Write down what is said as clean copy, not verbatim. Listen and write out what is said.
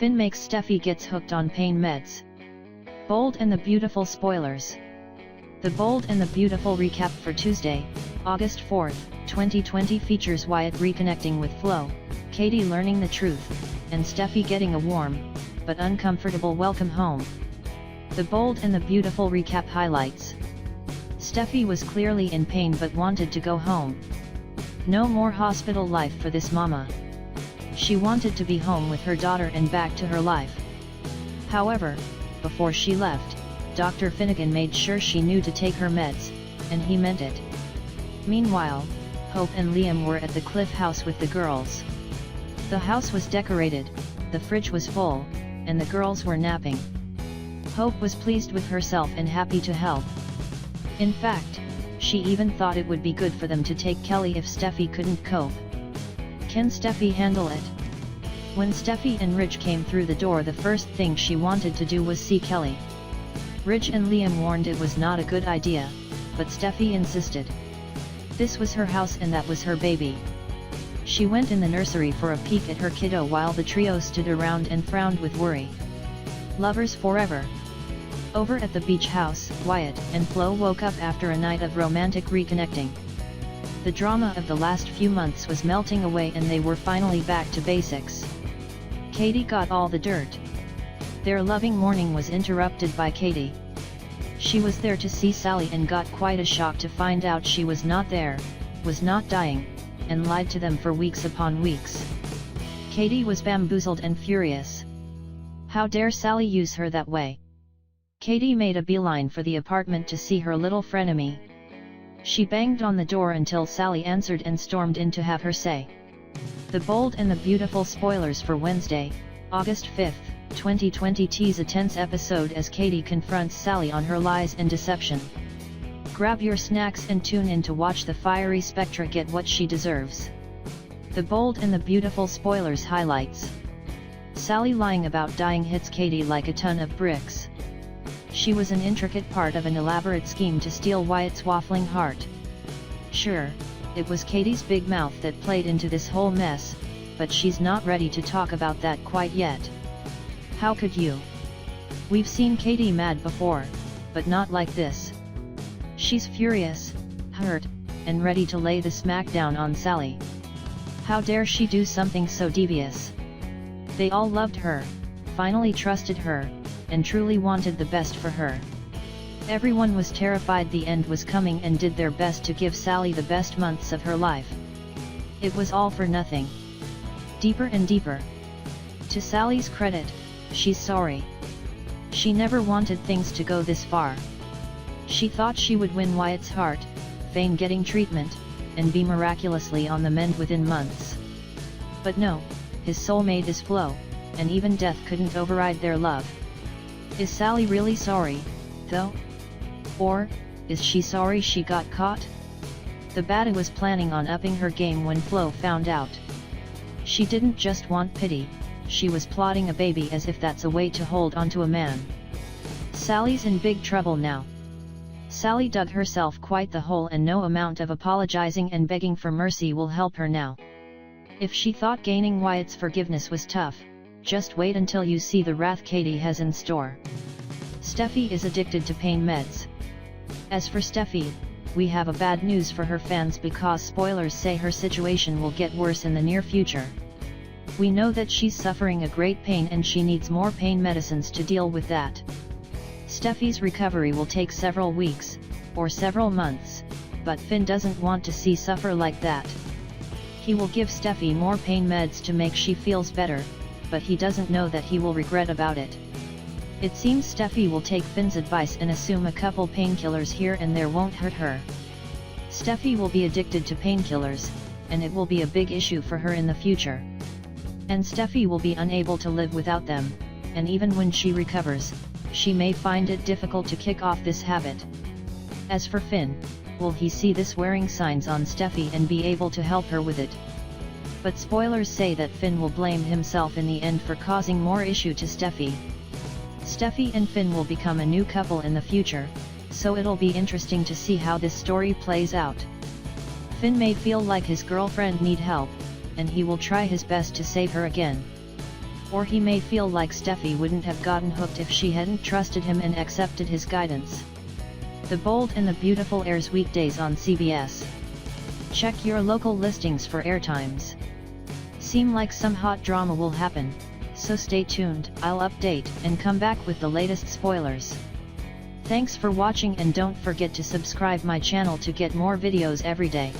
Finn makes Steffy gets hooked on pain meds. Bold and the Beautiful spoilers. The Bold and the Beautiful recap for Tuesday, August 4, 2020 features Wyatt reconnecting with Flo, Katie learning the truth, and Steffy getting a warm, but uncomfortable welcome home. The Bold and the Beautiful recap highlights. Steffy was clearly in pain but wanted to go home. No more hospital life for this mama. She wanted to be home with her daughter and back to her life. However, before she left, Dr. Finnegan made sure she knew to take her meds, and he meant it. Meanwhile, Hope and Liam were at the Cliff house with the girls. The house was decorated, the fridge was full, and the girls were napping. Hope was pleased with herself and happy to help. In fact, she even thought it would be good for them to take Kelly if Steffy couldn't cope. Can Steffy handle it? When Steffy and Ridge came through the door, the first thing she wanted to do was see Kelly. Ridge and Liam warned it was not a good idea, but Steffy insisted. This was her house and that was her baby. She went in the nursery for a peek at her kiddo while the trio stood around and frowned with worry. Lovers forever. Over at the beach house, Wyatt and Flo woke up after a night of romantic reconnecting. The drama of the last few months was melting away and they were finally back to basics. Katie got all the dirt. Their loving morning was interrupted by Katie. She was there to see Sally and got quite a shock to find out she was not there, was not dying, and lied to them for weeks upon weeks. Katie was bamboozled and furious. How dare Sally use her that way? Katie made a beeline for the apartment to see her little frenemy. She banged on the door until Sally answered and stormed in to have her say. The Bold and the Beautiful spoilers for Wednesday, August 5, 2020 tease a tense episode as Katie confronts Sally on her lies and deception. Grab your snacks and tune in to watch the fiery Spectra get what she deserves. The Bold and the Beautiful spoilers highlights. Sally lying about dying hits Katie like a ton of bricks. She was an intricate part of an elaborate scheme to steal Wyatt's waffling heart. Sure, it was Katie's big mouth that played into this whole mess, but she's not ready to talk about that quite yet. How could you? We've seen Katie mad before, but not like this. She's furious, hurt, and ready to lay the smack down on Sally. How dare she do something so devious? They all loved her, finally trusted her, and truly wanted the best for her. Everyone was terrified the end was coming and did their best to give Sally the best months of her life. It was all for nothing. Deeper and deeper. To Sally's credit, she's sorry. She never wanted things to go this far. She thought she would win Wyatt's heart, feign getting treatment, and be miraculously on the mend within months. But no, his soulmate is Flo, and even death couldn't override their love. Is Sally really sorry, though? Or, is she sorry she got caught? The baddie was planning on upping her game when Flo found out. She didn't just want pity, she was plotting a baby as if that's a way to hold onto a man. Sally's in big trouble now. Sally dug herself quite the hole and no amount of apologizing and begging for mercy will help her now. If she thought gaining Wyatt's forgiveness was tough, just wait until you see the wrath Katie has in store. Steffy is addicted to pain meds. As for Steffy, we have a bad news for her fans because spoilers say her situation will get worse in the near future. We know that she's suffering a great pain and she needs more pain medicines to deal with that. Steffy's recovery will take several weeks, or several months, but Finn doesn't want to see suffer like that. He will give Steffy more pain meds to make she feels better, but he doesn't know that he will regret about it. It seems Steffy will take Finn's advice and assume a couple painkillers here and there won't hurt her. Steffy will be addicted to painkillers, and it will be a big issue for her in the future. And Steffy will be unable to live without them, and even when she recovers, she may find it difficult to kick off this habit. As for Finn, will he see this wearing signs on Steffy and be able to help her with it? But spoilers say that Finn will blame himself in the end for causing more issue to Steffy. Steffy and Finn will become a new couple in the future, so it'll be interesting to see how this story plays out. Finn may feel like his girlfriend need help, and he will try his best to save her again. Or he may feel like Steffy wouldn't have gotten hooked if she hadn't trusted him and accepted his guidance. The Bold and the Beautiful airs weekdays on CBS. Check your local listings for airtimes. Seem like some hot drama will happen, so stay tuned. I'll update and come back with the latest spoilers. Thanks for watching and don't forget to subscribe my channel to get more videos every day.